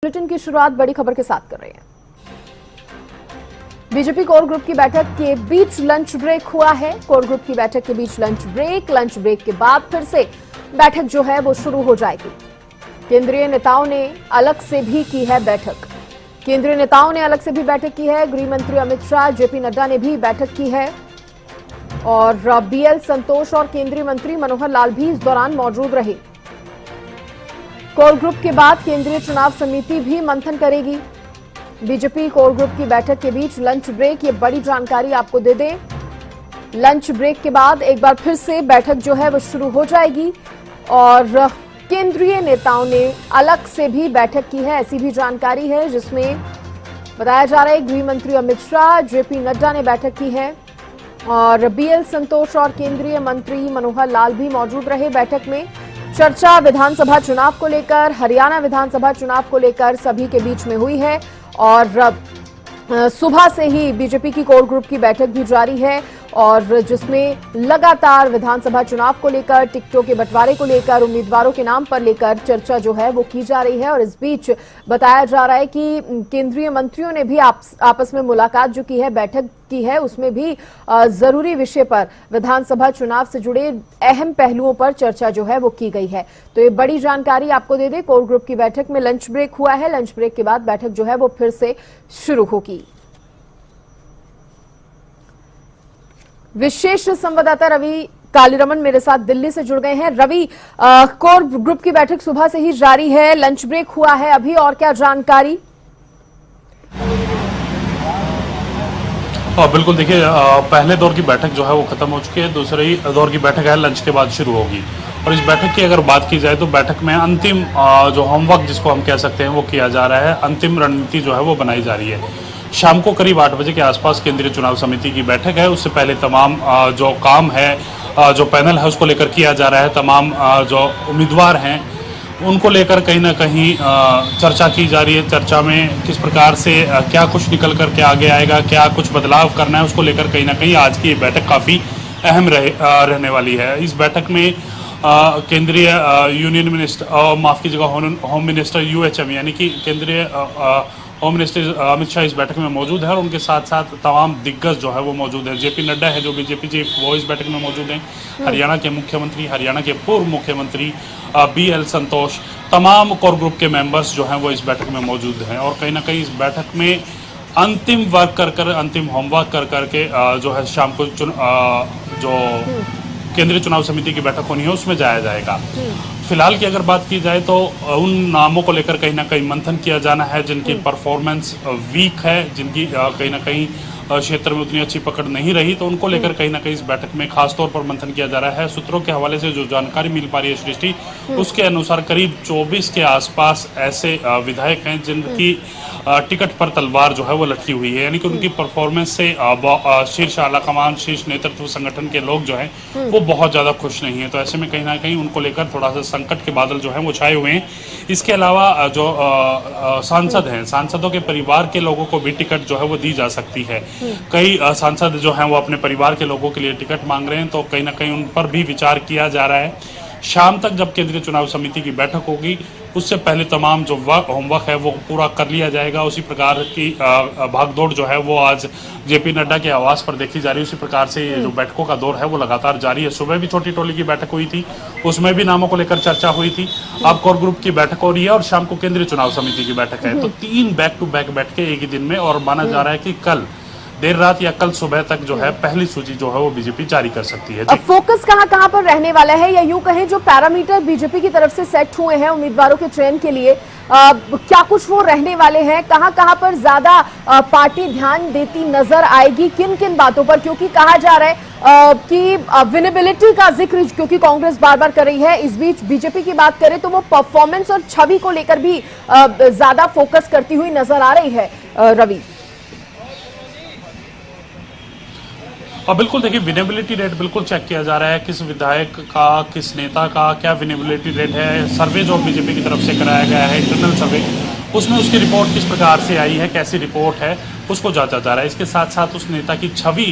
Bulletin की शुरुआत बड़ी खबर के साथ कर रहे हैं। बीजेपी कोर ग्रुप की बैठक के बीच लंच ब्रेक हुआ है। कोर ग्रुप की बैठक के बीच लंच ब्रेक के बाद फिर से बैठक जो है वो शुरू हो जाएगी। केंद्रीय नेताओं ने अलग से भी की है बैठक। गृह मंत्री अमित शाह, जेपी नड्डा ने भी बैठक की है और बीएल संतोष और केंद्रीय मंत्री मनोहर लाल भी इस दौरान मौजूद रहे। कोर ग्रुप के बाद केंद्रीय चुनाव समिति भी मंथन करेगी। बीजेपी कोर ग्रुप की बैठक के बीच लंच ब्रेक, ये बड़ी जानकारी आपको दे दें। लंच ब्रेक के बाद एक बार फिर से बैठक जो है वो शुरू हो जाएगी और केंद्रीय नेताओं ने अलग से भी बैठक की है, ऐसी भी जानकारी है जिसमें बताया जा रहा है गृह मंत्री अमित शाह, जेपी नड्डा ने बैठक की है और बीएल संतोष और केंद्रीय मंत्री मनोहर लाल भी मौजूद रहे। बैठक में चर्चा विधानसभा चुनाव को लेकर, हरियाणा विधानसभा चुनाव को लेकर सभी के बीच में हुई है और सुबह से ही बीजेपी की कोर ग्रुप की बैठक भी जारी है और जिसमें लगातार विधानसभा चुनाव को लेकर, टिकटों के बंटवारे को लेकर, उम्मीदवारों के नाम पर लेकर चर्चा जो है वो की जा रही है। और इस बीच बताया जा रहा है कि केंद्रीय मंत्रियों ने भी आपस में मुलाकात जो की है, बैठक की है, उसमें भी जरूरी विषय पर, विधानसभा चुनाव से जुड़े अहम पहलुओं पर चर्चा जो है वो की गई है। तो ये बड़ी जानकारी आपको दे दें, कोर ग्रुप की बैठक में लंच ब्रेक हुआ है। लंच ब्रेक के बाद बैठक जो है वो फिर से शुरू होगी। विशेष संवाददाता रवि कालीरमन मेरे साथ दिल्ली से जुड़ गए हैं। रवि, कोर ग्रुप की बैठक सुबह से ही जारी है, लंच ब्रेक हुआ है अभी, और क्या जानकारी? बिल्कुल, देखिए, पहले दौर की बैठक जो है वो खत्म हो चुकी है, दूसरे दौर की बैठक है लंच के बाद शुरू होगी। और इस बैठक की अगर बात की जाए तो बैठक में अंतिम जो होमवर्क जिसको हम कह सकते हैं वो किया जा रहा है, अंतिम रणनीति जो है वो बनाई जा रही है। शाम को करीब 8 बजे के आसपास केंद्रीय चुनाव समिति की बैठक है। उससे पहले तमाम जो काम है, जो पैनल है उसको लेकर किया जा रहा है। तमाम जो उम्मीदवार हैं उनको लेकर कहीं ना कहीं चर्चा की जा रही है। चर्चा में किस प्रकार से क्या कुछ निकल कर के आगे आएगा, क्या कुछ बदलाव करना है, उसको लेकर कहीं ना कहीं आज की बैठक काफ़ी अहम रहने वाली है। इस बैठक में केंद्रीय यूनियन मिनिस्टर, माफ़ कीजिएगा, होम मिनिस्टर यूएचएम यानी कि केंद्रीय होम मिनिस्टर अमित शाह इस बैठक में मौजूद है और उनके साथ साथ तमाम दिग्गज जो है वो मौजूद है। जेपी नड्डा है जो बीजेपी चीफ, वो इस बैठक में मौजूद हैं। हरियाणा के मुख्यमंत्री, हरियाणा के पूर्व मुख्यमंत्री बीएल संतोष, तमाम कोर ग्रुप के मेंबर्स जो हैं वो इस बैठक में मौजूद हैं और कहीं ना कहीं इस बैठक में अंतिम वर्क कर अंतिम होमवर्क करके जो है शाम को जो केंद्रीय चुनाव समिति की बैठक होनी है उसमें जाया जाएगा। फिलहाल की अगर बात की जाए तो उन नामों को लेकर कहीं ना कहीं मंथन किया जाना है जिनकी परफॉर्मेंस वीक है, जिनकी कहीं ना कहीं क्षेत्र में उतनी अच्छी पकड़ नहीं रही, तो उनको लेकर कहीं ना कहीं इस बैठक में खास तौर पर मंथन किया जा रहा है। सूत्रों के हवाले से जो जानकारी मिल पा रही है सृष्टि, उसके अनुसार करीब 24 के आसपास ऐसे विधायक हैं जिनकी टिकट पर तलवार जो है वो लटकी हुई है, यानी कि उनकी परफॉर्मेंस से शीर्ष आलाकमान, शीर्ष नेतृत्व संगठन के लोग जो हैं वो बहुत ज़्यादा खुश नहीं है। तो ऐसे में कहीं ना कहीं उनको लेकर थोड़ा सा संकट के बादल जो है वो छाए हुए हैं। इसके अलावा जो सांसद हैं, सांसदों के परिवार के लोगों को भी टिकट जो है वो दी जा सकती है। कई सांसद जो हैं वो अपने परिवार के लोगों के लिए टिकट मांग रहे हैं, तो कहीं ना कहीं उन पर भी विचार किया जा रहा है। शाम तक जब केंद्रीय चुनाव समिति की बैठक होगी उससे पहले तमाम जो होमवर्क है वो पूरा कर लिया जाएगा। उसी प्रकार की भागदौड़ जो है वो आज जेपी नड्डा के आवास पर देखी जा रही है। उसी प्रकार से ये जो बैठकों का दौर है वो लगातार जारी है। सुबह भी छोटी टोली की बैठक हुई थी, उसमें भी नामों को लेकर चर्चा हुई थी। अब कोर ग्रुप की बैठक हो रही है और शाम को केंद्रीय चुनाव समिति की बैठक है। तो 3 बैक टू बैक बैठकें एक ही दिन में, और माना जा रहा है कि कल देर रात या कल सुबह तक जो है पहली सूची जो है वो बीजेपी जारी कर सकती है। अब फोकस कहां पर रहने वाला है, या यूं कहें जो पैरामीटर बीजेपी की तरफ से सेट हुए हैं उम्मीदवारों के चयन के लिए, क्या कुछ वो रहने वाले हैं? कहां पर ज्यादा पार्टी ध्यान देती नजर आएगी, किन किन बातों पर? क्योंकि कहा जा रहा है कि विनेबिलिटी का जिक्र क्योंकि कांग्रेस बार बार कर रही है, इस बीच बीजेपी की बात करें तो वो परफॉर्मेंस और छवि को लेकर भी ज्यादा फोकस करती हुई नजर आ रही है। रवि, और बिल्कुल देखिए, विनेबिलिटी रेट बिल्कुल चेक किया जा रहा है, किस विधायक का, किस नेता का क्या विनेबिलिटी रेट है। सर्वे जो बीजेपी की तरफ से कराया गया है, इंटरनल सर्वे, उसमें उसकी रिपोर्ट किस प्रकार से आई है, कैसी रिपोर्ट है, उसको जांचा जा रहा है। इसके साथ साथ उस नेता की छवि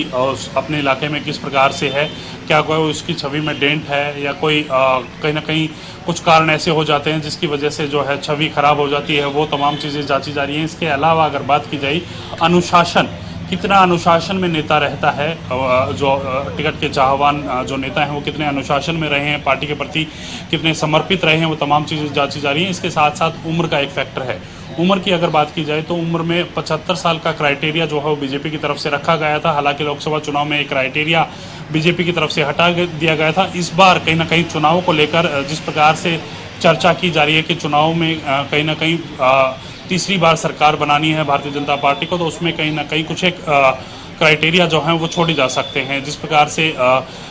अपने इलाके में किस प्रकार से है, क्या कोई उसकी छवि में डेंट है या कोई कहीं ना कहीं कुछ कारण ऐसे हो जाते हैं जिसकी वजह से जो है छवि खराब हो जाती है, वो तमाम चीज़ें जांची जा रही हैं। इसके अलावा अगर बात की जाए अनुशासन, कितना अनुशासन में नेता रहता है, जो टिकट के चाहवान जो नेता हैं वो कितने अनुशासन में रहे हैं, पार्टी के प्रति कितने समर्पित रहे हैं, वो तमाम चीज़ें जांची जा रही हैं। इसके साथ साथ उम्र का एक फैक्टर है। उम्र की अगर बात की जाए तो उम्र में 75 साल का क्राइटेरिया जो है वो बीजेपी की तरफ से रखा गया था। हालांकि लोकसभा चुनाव में एक क्राइटेरिया बीजेपी की तरफ से हटा दिया गया था। इस बार कहीं ना कहीं चुनाव को लेकर जिस प्रकार से चर्चा की जा रही है कि चुनाव में कहीं ना कहीं तीसरी बार सरकार बनानी है भारतीय जनता पार्टी को, तो उसमें कहीं ना कहीं कुछ एक क्राइटेरिया जो है वो छोड़े जा सकते हैं। जिस प्रकार से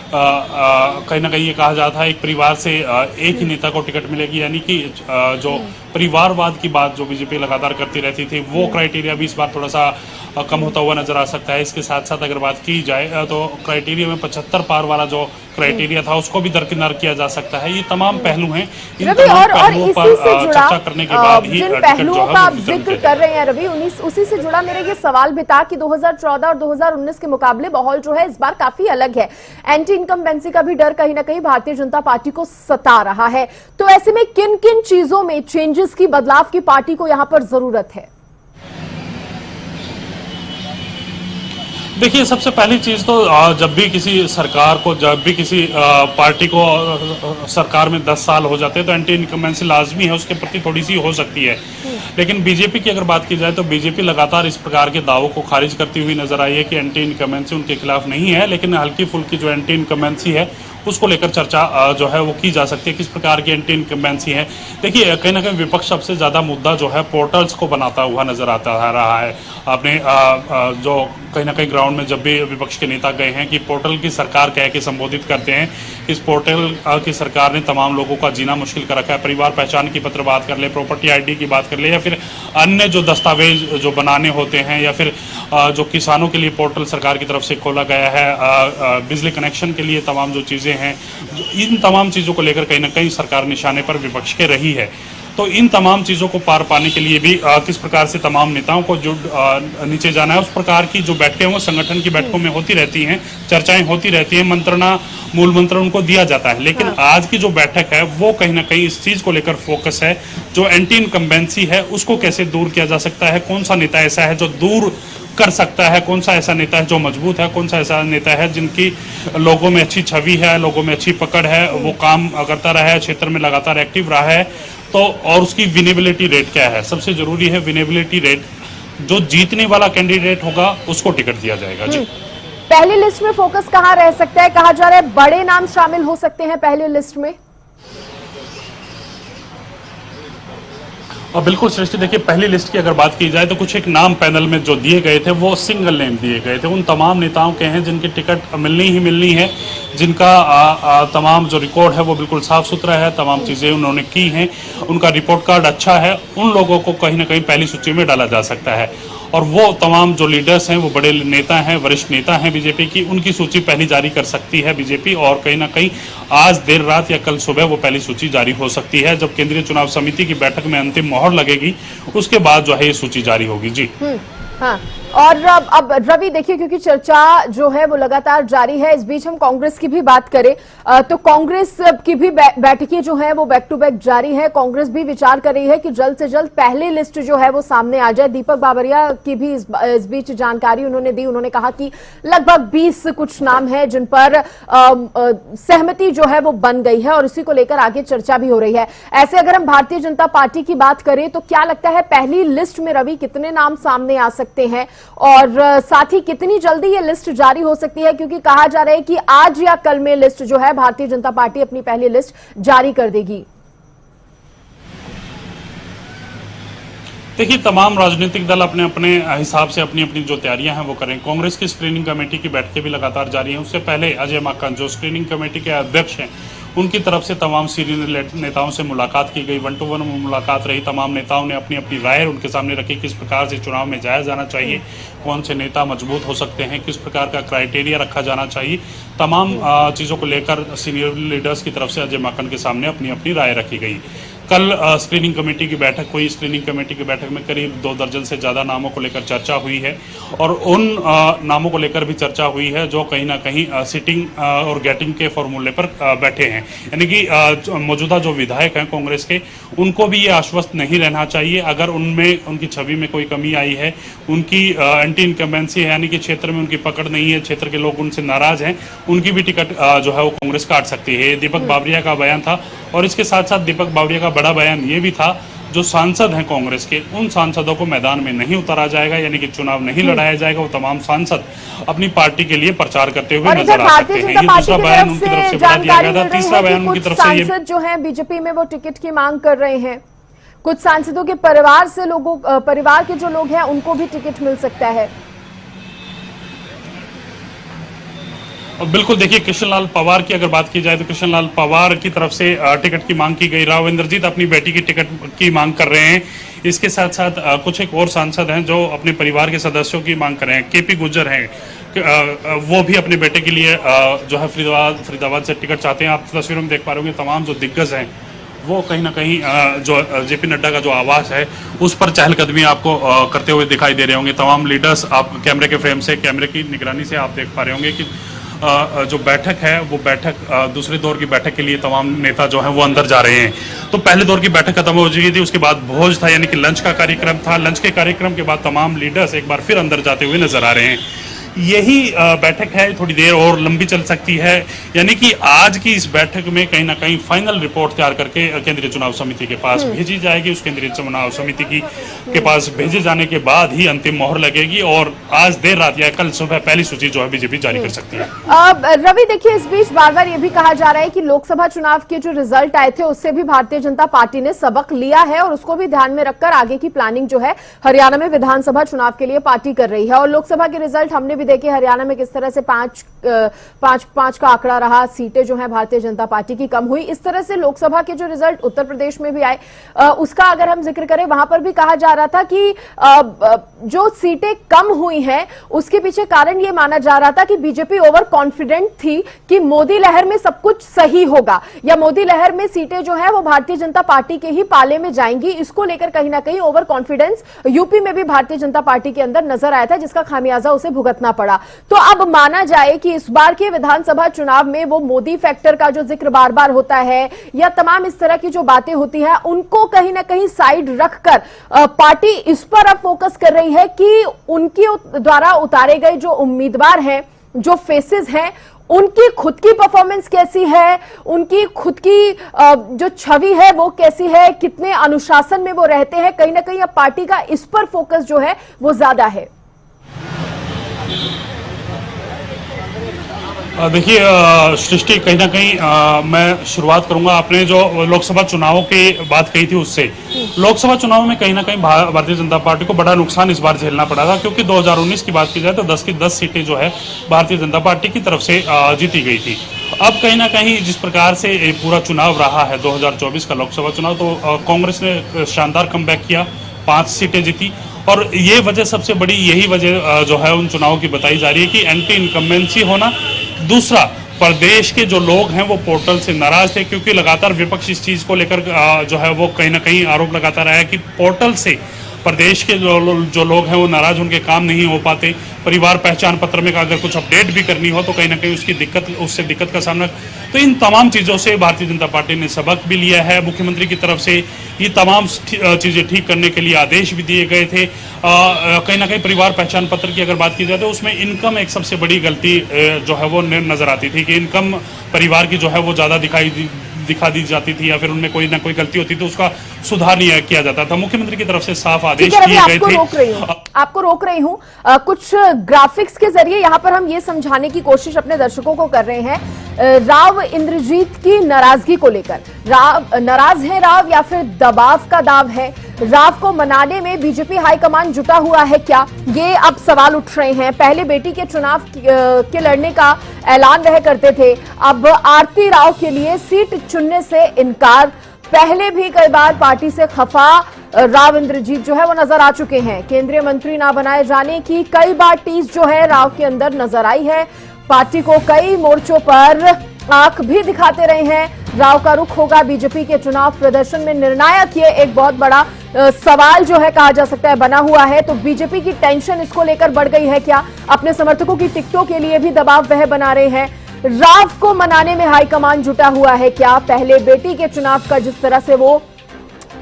कहीं ना कहीं ये कहा जाता है एक परिवार से एक ही नेता को टिकट मिलेगी, यानी कि जो परिवारवाद की बात जो बीजेपी लगातार करती रहती थी, वो क्राइटेरिया भी इस बार थोड़ा सा कम होता हुआ नजर आ सकता है। इसके साथ साथ अगर बात की जाए तो क्राइटेरिया में 75 पार वाला जो क्राइटेरिया था उसको भी दरकिनार किया जा सकता है। ये तमाम पहलू हैं। इन तमाम पहलुओं पर चर्चा करने के बाद ही जिन पहलुओं का आप जिक्र कर रहे हैं रवि, उसी से जुड़ा मेरा ये सवाल भी था कि 2014 और 2019 के मुकाबले माहौल जो है इस बार काफी अलग है। एंटी इनकम्बेंसी का भी डर कहीं ना कहीं भारतीय जनता पार्टी को सता रहा है। तो ऐसे में किन किन चीजों में चेंजेस की, बदलाव की पार्टी को यहां पर जरूरत है? देखिए, सबसे पहली चीज़ तो जब भी किसी सरकार को, जब भी किसी पार्टी को सरकार में 10 साल हो जाते हैं तो एंटी इनकम्बेंसी लाजमी है, उसके प्रति थोड़ी सी हो सकती है। लेकिन बीजेपी की अगर बात की जाए तो बीजेपी लगातार इस प्रकार के दावों को खारिज करती हुई नजर आई है कि एंटी इनकम्बेंसी उनके खिलाफ नहीं है, लेकिन हल्की फुल्की जो एंटी इनकम्बेंसी है उसको लेकर चर्चा जो है वो की जा सकती है। किस प्रकार की एंटी इनकम्बेंसी है? देखिए, कहीं ना कहीं विपक्ष सबसे ज्यादा मुद्दा जो है पोर्टल्स को बनाता हुआ नजर आता रहा है। आपने जो कहीं ना कहीं ग्राउंड में जब भी विपक्ष के नेता गए हैं कि पोर्टल की सरकार कह के संबोधित करते हैं। इस पोर्टल की सरकार ने तमाम लोगों का जीना मुश्किल कर रखा है। परिवार पहचान की पत्र बात कर ले, प्रॉपर्टी आईडी की बात कर ले, या फिर अन्य जो दस्तावेज जो बनाने होते हैं, या फिर जो किसानों के लिए पोर्टल सरकार की तरफ से खोला गया है, बिजली कनेक्शन के लिए तमाम जो चीज़ें हैं, इन तमाम चीज़ों को लेकर कहीं ना कहीं सरकार निशाने पर विपक्ष के रही है। तो इन तमाम चीज़ों को पार पाने के लिए भी किस प्रकार से तमाम नेताओं को जो नीचे जाना है, उस प्रकार की जो बैठकें वो संगठन की बैठकों में होती रहती हैं, चर्चाएं होती रहती हैं, मंत्रणा, मूल मंत्र उनको दिया जाता है। लेकिन आज की जो बैठक है वो कहीं ना कहीं इस चीज़ को लेकर फोकस है, जो एंटी इनकम्बेंसी है उसको कैसे दूर किया जा सकता है, कौन सा नेता ऐसा है जो दूर कर सकता है, कौन सा ऐसा नेता है जो मजबूत है, कौन सा ऐसा नेता है जिनकी लोगों में अच्छी छवि है, लोगों में अच्छी पकड़ है, वो काम करता रहा है, क्षेत्र में लगातार एक्टिव रहा है, तो और उसकी विनेबिलिटी रेट क्या है? सबसे जरूरी है विनेबिलिटी रेट। जो जीतने वाला कैंडिडेट होगा उसको टिकट दिया जाएगा। जी, पहली लिस्ट में फोकस कहां रह सकता है? कहा जा रहा है बड़े नाम शामिल हो सकते हैं पहली लिस्ट में। और बिल्कुल सृष्टि, देखिए, पहली लिस्ट की अगर बात की जाए तो कुछ एक नाम पैनल में जो दिए गए थे वो सिंगल नेम दिए गए थे। उन तमाम नेताओं के हैं जिनकी टिकट मिलनी ही मिलनी है, जिनका तमाम जो रिकॉर्ड है वो बिल्कुल साफ सुथरा है, तमाम चीज़ें उन्होंने की हैं, उनका रिपोर्ट कार्ड अच्छा है। उन लोगों को कहीं ना कहीं पहली सूची में डाला जा सकता है। और वो तमाम जो लीडर्स हैं, वो बड़े नेता हैं, वरिष्ठ नेता हैं बीजेपी की, उनकी सूची पहली जारी कर सकती है बीजेपी। और कहीं ना कहीं आज देर रात या कल सुबह वो पहली सूची जारी हो सकती है। जब केंद्रीय चुनाव समिति की बैठक में अंतिम मोहर लगेगी उसके बाद जो है ये सूची जारी होगी। जी हाँ, और अब रवि देखिए, क्योंकि चर्चा जो है वो लगातार जारी है, इस बीच हम कांग्रेस की भी बात करें तो कांग्रेस की भी बैठकें जो है वो बैक टू बैक जारी है। कांग्रेस भी विचार कर रही है कि जल्द से जल्द पहली लिस्ट जो है वो सामने आ जाए। दीपक बाबरिया की भी इस बीच जानकारी उन्होंने दी। उन्होंने कहा कि लगभग 20 कुछ नाम है जिन पर सहमति जो है वो बन गई है और इसी को लेकर आगे चर्चा भी हो रही है। ऐसे अगर हम भारतीय जनता पार्टी की बात करें तो क्या लगता है पहली लिस्ट में रवि कितने नाम सामने आ सकते हैं, और साथ ही कितनी जल्दी ये लिस्ट जारी हो सकती है? क्योंकि कहा जा रहा है कि आज या कल में लिस्ट जो है भारतीय जनता पार्टी अपनी पहली लिस्ट जारी कर देगी। देखिए, तमाम राजनीतिक दल अपने अपने हिसाब से अपनी अपनी जो तैयारियां हैं वो करें। कांग्रेस की स्क्रीनिंग कमेटी की बैठकें भी लगातार जारी हैं। उससे पहले अजय माकन जो स्क्रीनिंग कमेटी के अध्यक्ष हैं, उनकी तरफ से तमाम सीनियर नेताओं से मुलाकात की गई, 1 to 1 मुलाकात रही। तमाम नेताओं ने अपनी अपनी राय उनके सामने रखी, किस प्रकार से चुनाव में जाया जाना चाहिए, कौन से नेता मजबूत हो सकते हैं, किस प्रकार का क्राइटेरिया रखा जाना चाहिए। तमाम चीज़ों को लेकर सीनियर लीडर्स की तरफ से अजय माकन के सामने अपनी अपनी राय रखी गई। कल स्क्रीनिंग कमेटी की बैठक हुई। स्क्रीनिंग कमेटी की बैठक में करीब 2 दर्जन से ज़्यादा नामों को लेकर चर्चा हुई है और उन नामों को लेकर भी चर्चा हुई है जो कहीं ना कहीं सिटिंग और गेटिंग के फॉर्मूले पर बैठे हैं। यानी कि मौजूदा जो विधायक हैं कांग्रेस के, उनको भी ये आश्वस्त नहीं रहना चाहिए अगर उनमें उनकी छवि में कोई कमी आई है, उनकी एंटी इनकम्बेंसी है, यानी कि क्षेत्र में उनकी पकड़ नहीं है, क्षेत्र के लोग उनसे नाराज हैं, उनकी भी टिकट जो है वो कांग्रेस काट सकती है। दीपक बावरिया का बयान था और इसके साथ साथ दीपक बावरिया का बड़ा बयान ये भी था, जो सांसद हैं कांग्रेस के, उन सांसदों को मैदान में नहीं उतारा जाएगा, यानी कि चुनाव नहीं लड़ाया जाएगा। वो तमाम सांसद अपनी पार्टी के लिए प्रचार करते हुए नजर आ सकते हैं। ये दूसरा बयान उनकी तरफ से बता दिया गया था। तीसरा बयान उनकी तरफ से ये सांसद जो है बीजेपी में वो टिकट की मांग कर रहे हैं। कुछ सांसदों के परिवार के जो लोग हैं उनको भी टिकट मिल सकता है। बिल्कुल, देखिए कृष्णलाल पवार की अगर बात की जाए तो कृष्णलाल पवार की तरफ से टिकट की मांग की गई। राव इंद्रजीत अपनी बेटी की टिकट की मांग कर रहे हैं। इसके साथ साथ कुछ एक और सांसद हैं जो अपने परिवार के सदस्यों की मांग कर रहे हैं। केपी गुर्जर हैं, वो भी अपने बेटे के लिए जो है फरीदाबाद से टिकट चाहते हैं। आप तस्वीरों में देख पा रहे होंगे तमाम जो दिग्गज हैं वो कहीं ना कहीं जो जेपी नड्डा का जो आवास है उस पर चहलकदमी आपको करते हुए दिखाई दे रहे होंगे। तमाम लीडर्स आप कैमरे के फ्रेम से, कैमरे की निगरानी से आप देख पा रहे होंगे कि जो बैठक है वो बैठक दूसरे दौर की बैठक के लिए तमाम नेता जो हैं वो अंदर जा रहे हैं। तो पहले दौर की बैठक खत्म हो चुकी थी, उसके बाद भोज था, यानी कि लंच का कार्यक्रम था। लंच के कार्यक्रम के बाद तमाम लीडर्स एक बार फिर अंदर जाते हुए नजर आ रहे हैं। यही बैठक है, थोड़ी देर और लंबी चल सकती है, यानी कि आज की इस बैठक में कहीं ना कहीं फाइनल रिपोर्ट तैयार करके केंद्रीय चुनाव समिति के पास भेजी जाएगी। उस केंद्रीय चुनाव समिति के पास भेजे जाने के बाद ही अंतिम मोहर लगेगी और आज देर रात या कल सुबह पहली सूची जो है बीजेपी जारी कर सकती है। रवि, देखिए इस बीच बार बार ये भी कहा जा रहा है कि लोकसभा चुनाव के जो रिजल्ट आए थे उससे भी भारतीय जनता पार्टी ने सबक लिया है और उसको भी ध्यान में रखकर आगे की प्लानिंग जो है हरियाणा में विधानसभा चुनाव के लिए पार्टी कर रही है। और लोकसभा के रिजल्ट हमने भी देखे हरियाणा में किस तरह से पांच का आंकड़ा रहा, सीटें जो है भारतीय जनता पार्टी की कम हुई। इस तरह से लोकसभा के जो रिजल्ट उत्तर प्रदेश में भी आए उसका अगर हम जिक्र करें, वहां पर भी कहा जा रहा था कि जो सीटें कम हुई हैं उसके पीछे कारण यह माना जा रहा था कि बीजेपी ओवर कॉन्फिडेंट थी कि मोदी लहर में सब कुछ सही होगा या मोदी लहर में सीटें जो है वो भारतीय जनता पार्टी के ही पाले में जाएंगी। इसको लेकर कहीं ना कहीं ओवर कॉन्फिडेंस यूपी में भी भारतीय जनता पार्टी के अंदर नजर आया था, जिसका खामियाजा उसे भुगतना पड़ा। तो अब माना जाए कि इस बार के विधानसभा चुनाव में वो मोदी फैक्टर का जो जिक्र बार बार होता है या तमाम इस तरह की जो बातें होती है उनको कहीं ना कहीं साइड रखकर पार्टी इस पर अब फोकस कर रही है कि उनके द्वारा उतारे गए जो उम्मीदवार हैं, जो फेसेस हैं, उनकी खुद की परफॉर्मेंस कैसी है, उनकी खुद की जो छवि है वो कैसी है, कितने अनुशासन में वो रहते हैं। कहीं ना कहीं अब पार्टी का इस पर फोकस जो है वो ज्यादा है। देखिए सृष्टि, कहीं ना कहीं मैं शुरुआत करूंगा, आपने जो लोकसभा चुनावों की बात कही थी उससे। लोकसभा चुनाव में कहीं ना कहीं भारतीय जनता पार्टी को बड़ा नुकसान इस बार झेलना पड़ा था, क्योंकि 2019 की बात की जाए तो 10 की 10 सीटें जो है भारतीय जनता पार्टी की तरफ से जीती गई थी। अब कहीं ना कहीं जिस प्रकार से पूरा चुनाव रहा है 2024 का लोकसभा चुनाव, तो कांग्रेस ने शानदार कमबैक किया, 5 सीटें जीती। और ये वजह सबसे बड़ी यही वजह जो है उन चुनावों की बताई जा रही है कि एंटी इनकम्बेंसी होना। दूसरा, प्रदेश के जो लोग हैं वो पोर्टल से नाराज थे, क्योंकि लगातार विपक्ष इस चीज को लेकर जो है वो कहीं ना कहीं आरोप लगाता रहा है कि पोर्टल से प्रदेश के जो लोग हैं वो नाराज, उनके काम नहीं हो पाते। परिवार पहचान पत्र में अगर कुछ अपडेट भी करनी हो तो कहीं ना कहीं उससे दिक्कत का सामना। तो इन तमाम चीज़ों से भारतीय जनता पार्टी ने सबक भी लिया है। मुख्यमंत्री की तरफ से ये तमाम चीज़ें ठीक करने के लिए आदेश भी दिए गए थे। कहीं ना कहीं परिवार पहचान पत्र की अगर बात की जाए तो उसमें इनकम एक सबसे बड़ी गलती जो है वो नजर आती थी कि इनकम परिवार की जो है वो ज़्यादा दिखा दी जाती थी या फिर उनमें कोई ना कोई गलती होती तो उसका सुधार नहीं किया जाता था। मुख्यमंत्री की तरफ से साफ आदेश दिए गए थे। आपको रोक रही हूं, कुछ ग्राफिक्स के जरिए यहां पर हम ये समझाने की कोशिश अपने दर्शकों को कर रहे हैं। राव इंद्रजीत की नाराजगी को लेकर, नाराज है राव या फिर दबाव का दाव है? राव को मनाने में बीजेपी हाईकमान जुटा हुआ है क्या, ये अब सवाल उठ रहे हैं। पहले बेटी के चुनाव के लड़ने का ऐलान वह करते थे, अब आरती राव के लिए सीट चुनने से इनकार। पहले भी कई बार पार्टी से खफा राव इंद्रजीत जो है वो नजर आ चुके हैं। केंद्रीय मंत्री ना बनाए जाने की कई बार टीस जो है राव के अंदर नजर आई है। पार्टी को कई मोर्चों पर आंख भी दिखाते रहे हैं राव का रुख होगा बीजेपी के चुनाव प्रदर्शन में निर्णायक, ये एक बहुत बड़ा सवाल जो है कहा जा सकता है बना हुआ है। तो बीजेपी की टेंशन इसको लेकर बढ़ गई है क्या? अपने समर्थकों की टिकटों के लिए भी दबाव वह बना रहे हैं। राव को मनाने में हाईकमान जुटा हुआ है क्या? पहले बेटी के चुनाव का जिस तरह से वो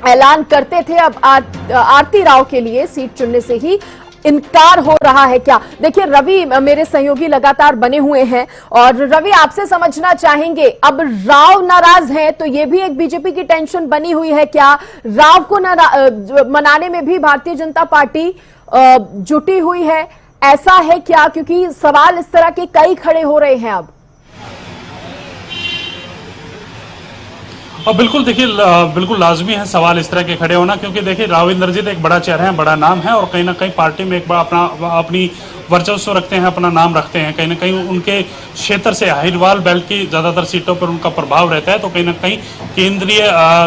ऐलान करते थे, अब आरती राव के लिए सीट चुनने से ही इनकार हो रहा है क्या? देखिए रवि मेरे सहयोगी लगातार बने हुए हैं और रवि आपसे समझना चाहेंगे, अब राव नाराज हैं तो ये भी एक बीजेपी की टेंशन बनी हुई है क्या? राव को मनाने में भी भारतीय जनता पार्टी जुटी हुई है, ऐसा है क्या? क्योंकि सवाल इस तरह के कई खड़े हो रहे हैं अब। और बिल्कुल देखिए, बिल्कुल लाजमी है सवाल इस तरह के खड़े होना, क्योंकि देखिए राव इंद्रजीत एक बड़ा चेहरा है, बड़ा नाम है और कहीं ना कहीं पार्टी में एक बड़ा अपनी वर्चस्व रखते हैं, अपना नाम रखते हैं। कहीं ना कहीं उनके क्षेत्र से अहिरवाल बेल्ट की ज्यादातर सीटों पर उनका प्रभाव रहता है। तो कहीं ना कहीं केंद्रीय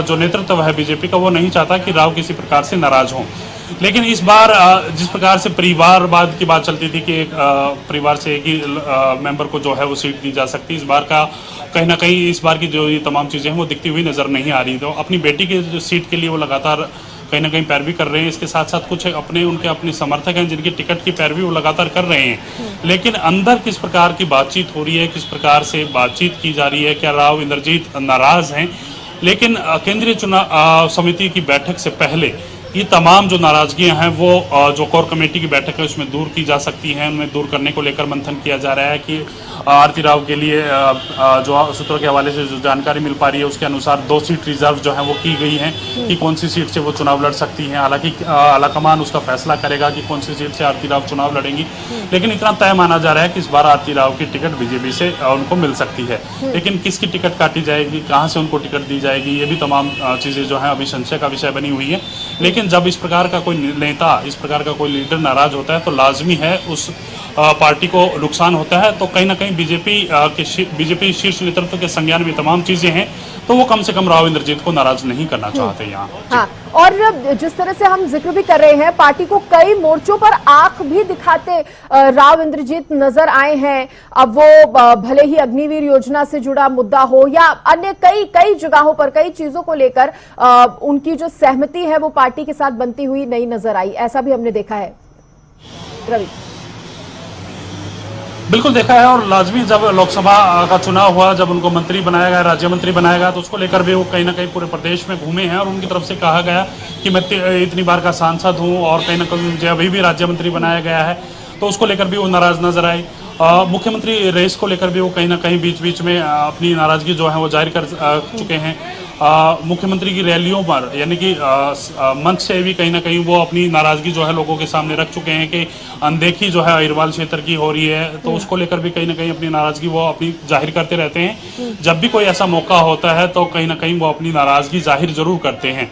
जो नेतृत्व है बीजेपी का, वो नहीं चाहता कि राव किसी प्रकार से नाराज हों। लेकिन इस बार जिस प्रकार से परिवारवाद की बात चलती थी कि एक परिवार से एक ही मेंबर को जो है वो सीट दी जा सकती है, इस बार का कहीं ना कहीं इस बार की जो ये तमाम चीज़ें हैं वो दिखती हुई नजर नहीं आ रही। तो अपनी बेटी की जो सीट के लिए वो लगातार कहीं ना कहीं पैरवी कर रहे हैं। इसके साथ साथ कुछ अपने समर्थक हैं जिनकी टिकट की पैरवी वो लगातार कर रहे हैं। लेकिन अंदर किस प्रकार की बातचीत हो रही है, किस प्रकार से बातचीत की जा रही है, क्या राव इंद्रजीत नाराज हैं? लेकिन केंद्रीय चुनाव समिति की बैठक से पहले ये तमाम जो नाराजगियां हैं वो जो कोर कमेटी की बैठक है उसमें दूर की जा सकती हैं। उनमें दूर करने को लेकर मंथन किया जा रहा है कि आरती राव के लिए जो सूत्रों के हवाले से जो जानकारी मिल पा रही है उसके अनुसार 2 सीट रिजर्व जो है वो की गई हैं कि कौन सी सीट से वो चुनाव लड़ सकती हैं। हालांकि आलाकमान उसका फैसला करेगा कि कौन सी सीट से आरती राव चुनाव लड़ेंगी, लेकिन इतना तय माना जा रहा है कि इस बार आरती राव की टिकट बीजेपी से उनको मिल सकती है। लेकिन किसकी टिकट काटी जाएगी, कहाँ से उनको टिकट दी जाएगी, ये भी तमाम चीज़ें जो है अभी संशय का विषय बनी हुई है। लेकिन जब इस प्रकार का कोई नेता, इस प्रकार का कोई लीडर नाराज होता है तो लाजमी है उस पार्टी को नुकसान होता है। तो कहीं ना कहीं बीजेपी शीर्ष नेतृत्व के संज्ञान में तमाम चीजें हैं, तो वो कम से कम राव इंद्रजीत को नाराज नहीं करना चाहते यहाँ। हाँ, और जिस तरह से हम जिक्र भी कर रहे हैं, पार्टी को कई मोर्चों पर आंख भी दिखाते राव इंद्रजीत नजर आए हैं। अब वो भले ही अग्निवीर योजना से जुड़ा मुद्दा हो या अन्य कई जगहों पर कई चीजों को लेकर उनकी जो सहमति है वो पार्टी के साथ बनती हुई नहीं नजर आई, ऐसा भी हमने देखा है। रवि बिल्कुल देखा है, और लाजमी जब लोकसभा का चुनाव हुआ, जब उनको मंत्री बनाया गया, राज्य मंत्री बनाया गया, तो उसको लेकर भी वो कहीं ना कहीं पूरे प्रदेश में घूमे हैं और उनकी तरफ से कहा गया कि मैं इतनी बार का सांसद हूं और कहीं ना कहीं मुझे अभी भी राज्य मंत्री बनाया गया है, तो उसको लेकर भी वो नाराज नजर आए। मुख्यमंत्री रेस को लेकर भी वो कहीं ना कहीं बीच बीच में अपनी नाराजगी जो है वो जाहिर कर चुके हैं। मुख्यमंत्री की रैलियों पर यानी कि मंच से भी कहीं ना कहीं वो अपनी नाराजगी जो है लोगों के सामने रख चुके हैं कि अनदेखी जो है अहिरवाल क्षेत्र की हो रही है, तो उसको लेकर भी कहीं ना कहीं अपनी नाराजगी वो अपनी जाहिर करते रहते हैं। जब भी कोई ऐसा मौका होता है तो कहीं ना कहीं वो अपनी नाराजगी जाहिर जरूर करते हैं।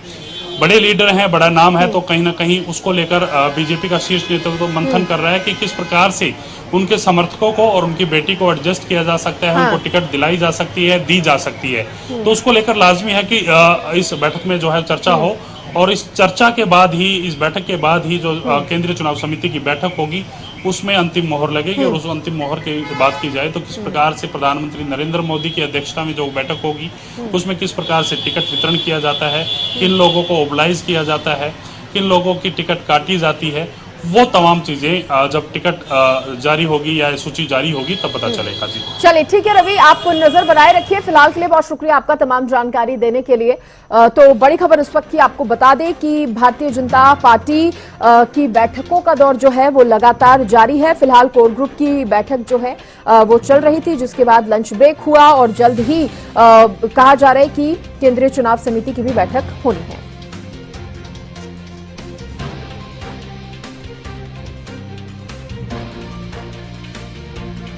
बड़े लीडर हैं, बड़ा नाम है, तो कहीं ना कहीं उसको लेकर बीजेपी का शीर्ष नेतृत्व मंथन कर रहा है कि किस प्रकार से उनके समर्थकों को और उनकी बेटी को एडजस्ट किया जा सकता है, उनको टिकट दिलाई जा सकती है, दी जा सकती है। तो उसको लेकर लाजमी है कि इस बैठक में जो है चर्चा हो, और इस चर्चा के बाद ही, इस बैठक के बाद ही जो केंद्रीय चुनाव समिति की बैठक होगी उसमें अंतिम मोहर लगेगी। और उस अंतिम मोहर की बात की जाए तो किस प्रकार से प्रधानमंत्री नरेंद्र मोदी की अध्यक्षता में जो बैठक होगी उसमें किस प्रकार से टिकट वितरण किया जाता है, किन लोगों को ओबलाइज किया जाता है, किन लोगों की टिकट काटी जाती है, वो तमाम चीजें जब टिकट जारी होगी या सूची जारी होगी तब पता चलेगा। जी चलिए ठीक है रवि, आप नजर बनाए रखिए। फिलहाल के लिए बहुत शुक्रिया आपका तमाम जानकारी देने के लिए। तो बड़ी खबर इस वक्त की आपको बता दें कि भारतीय जनता पार्टी की बैठकों का दौर जो है वो लगातार जारी है। फिलहाल कोर ग्रुप की बैठक जो है वो चल रही थी, जिसके बाद लंच ब्रेक हुआ और जल्द ही कहा जा रहा है कि केंद्रीय चुनाव समिति की भी बैठक होनी है।